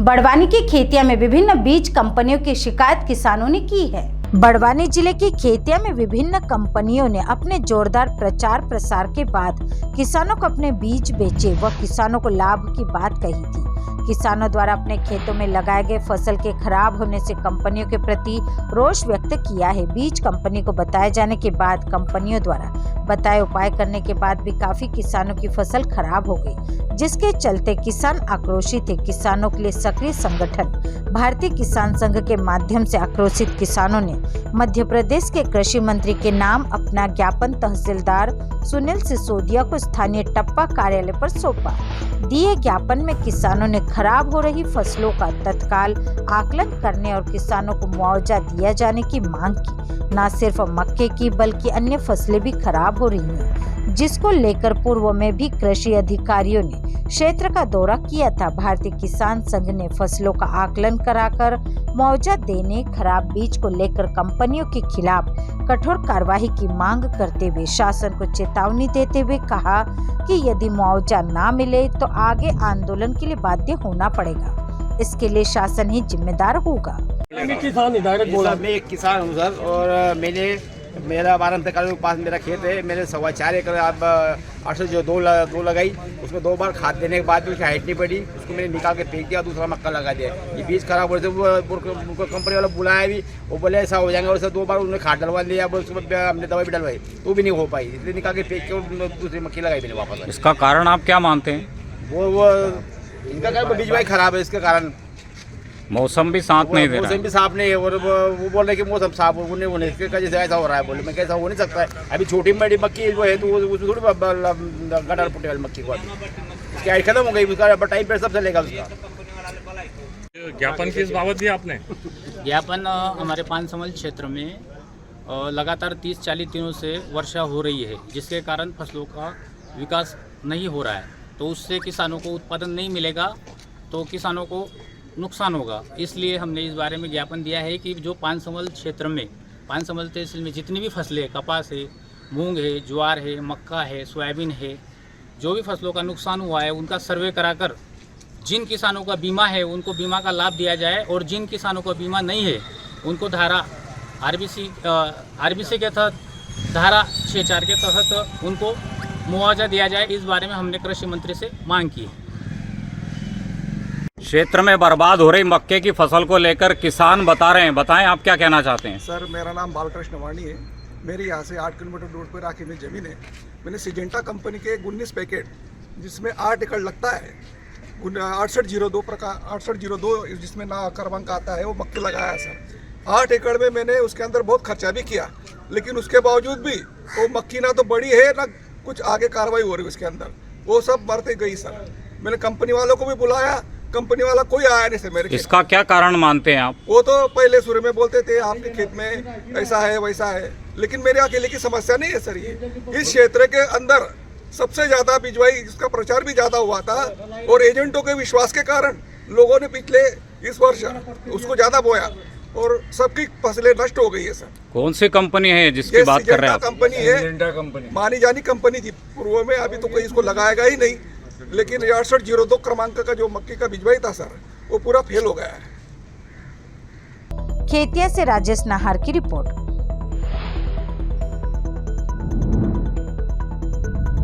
बड़वानी की खेतिया में विभिन्न बीज कंपनियों की शिकायत किसानों ने की है। बड़वानी जिले की खेतिया में विभिन्न कंपनियों ने अपने जोरदार प्रचार प्रसार के बाद किसानों को अपने बीज बेचे व किसानों को लाभ की बात कही थी। किसानों द्वारा अपने खेतों में लगाए गए फसल के खराब होने से कंपनियों के प्रति रोष व्यक्त किया है। बीज कंपनी को बताए जाने के बाद कंपनियों द्वारा बताए उपाय करने के बाद भी काफी किसानों की फसल खराब हो गई, जिसके चलते किसान आक्रोशित थे। किसानों के लिए सक्रिय संगठन भारतीय किसान संघ के माध्यम से आक्रोशित किसानों ने मध्य प्रदेश के कृषि मंत्री के नाम अपना ज्ञापन तहसीलदार सुनील सिसोदिया को स्थानीय टप्पा कार्यालय पर सौंपा। दिए ज्ञापन में किसानों ने खराब हो रही फसलों का तत्काल आकलन करने और किसानों को मुआवजा दिया जाने की मांग की। न सिर्फ मक्के की बल्कि अन्य फसलें भी खराब हो रही हैं, जिसको लेकर पूर्व में भी कृषि अधिकारियों ने क्षेत्र का दौरा किया था। भारतीय किसान संघ ने फसलों का आकलन कराकर मुआवजा देने, खराब बीज को लेकर कंपनियों के खिलाफ कठोर कार्रवाई की मांग करते हुए शासन को चेतावनी देते हुए कहा कि यदि मुआवजा ना मिले तो आगे आंदोलन के लिए बाध्य होना पड़ेगा। इसके लिए शासन ही जिम्मेदार होगा। मैं एक किसान हूँ सर, और मेरा 12 के पास मेरा खेत है। मेरे 4.25 एकड़ अब 8 जो दो लगाई, उसमें 2 बार खाद देने के बाद भी उसकी हाइट नहीं बढ़ी। उसको मैंने निकाल के फेंक दिया, दूसरा मक्का लगा दिया। ये बीज खराब हो रहे थे, उनको कंपनी वाला बुलाया भी, वो बोले ऐसा हो जाएगा। और 2 बार उन्होंने खाद डलवा लिया, उसके बाद हमने दवाई भी डलवाई तो भी नहीं हो पाई, इसलिए निकाल के फेंक के दूसरी मक्की लगाई मैंने वापस। इसका कारण आप क्या मानते हैं? वो इनका कारण बीज भाई खराब है, इसके कारण मौसम भी साथ नहीं दे रहा। मौसम भी साफ नहीं है, और वो बोल रहे कि मौसम साफ होने इसके वजह से ऐसा हो रहा है। बोले मैं कैसा हो नहीं सकता है। अभी छोटी बड़ी मक्की जो है तो उसमें थोड़ी गटर पुटे वाली मक्की को उसकी हाइट खत्म हो गई, उसका टाइम पर सब चलेगा उसका। ज्ञापन किस बाबत दिया आपने? ज्ञापन हमारे पानसमल क्षेत्र में लगातार 30-40 दिनों से वर्षा हो रही है, जिसके कारण फसलों का विकास नहीं हो रहा है। तो उससे किसानों को उत्पादन नहीं मिलेगा तो किसानों को नुकसान होगा। इसलिए हमने इस बारे में ज्ञापन दिया है कि जो पानसमल क्षेत्र में, पानसमल तहसील में जितनी भी फसलें, कपास है, मूंग है, ज्वार है, मक्का है, सोयाबीन है, जो भी फसलों का नुकसान हुआ है उनका सर्वे कराकर जिन किसानों का बीमा है उनको बीमा का लाभ दिया जाए, और जिन किसानों का बीमा नहीं है उनको धारा आरबीसी के तहत, धारा 6(4) के तहत उनको मुआवजा दिया जाए। इस बारे में हमने कृषि मंत्री से मांग की है। क्षेत्र में बर्बाद हो रही मक्के की फसल को लेकर किसान बता रहे हैं, बताएं आप क्या कहना चाहते हैं? सर, मेरा नाम बालकृष्ण वाणी है। मेरी यहाँ से 8 किलोमीटर दूर पर आके मेरी ज़मीन है। मैंने सिजेंटा कंपनी के 19 पैकेट, जिसमें 8 एकड़ लगता है, 6802 जिसमें ना क्रमांक आता है, वो मक्के लगाया सर। 8 एकड़ में मैंने उसके अंदर बहुत खर्चा भी किया, लेकिन उसके बावजूद भी वो मक्की ना तो बड़ी है ना कुछ आगे कार्रवाई हो रही उसके अंदर, वो सब मरते गई सर। मैंने कंपनी वालों को भी बुलाया, कंपनी वाला कोई आया नहीं सर मेरे खेत। इसका क्या कारण मानते हैं आप? वो तो पहले शुरू में बोलते थे आपके खेत में ऐसा है वैसा है, लेकिन मेरे अकेले की समस्या नहीं है सर। ये इस क्षेत्र के अंदर सबसे ज्यादा बिजवाई, इसका प्रचार भी ज्यादा हुआ था, और एजेंटों के विश्वास के कारण लोगों ने पिछले इस वर्ष उसको ज्यादा बोया और सबकी फसलें नष्ट हो गई है सर। कौन सी कंपनी है जिसकी बात कर रहे हैं आप? कंपनी है, मानी जानी कंपनी थी पूर्व में, अभी तो कोई इसको लगाएगा ही नहीं। लेकिन 6802 क्रमांक का जो मक्की का बिजवाई था सर, वो पूरा फेल हो गया है। खेतिया से राजेश नाहर की रिपोर्ट।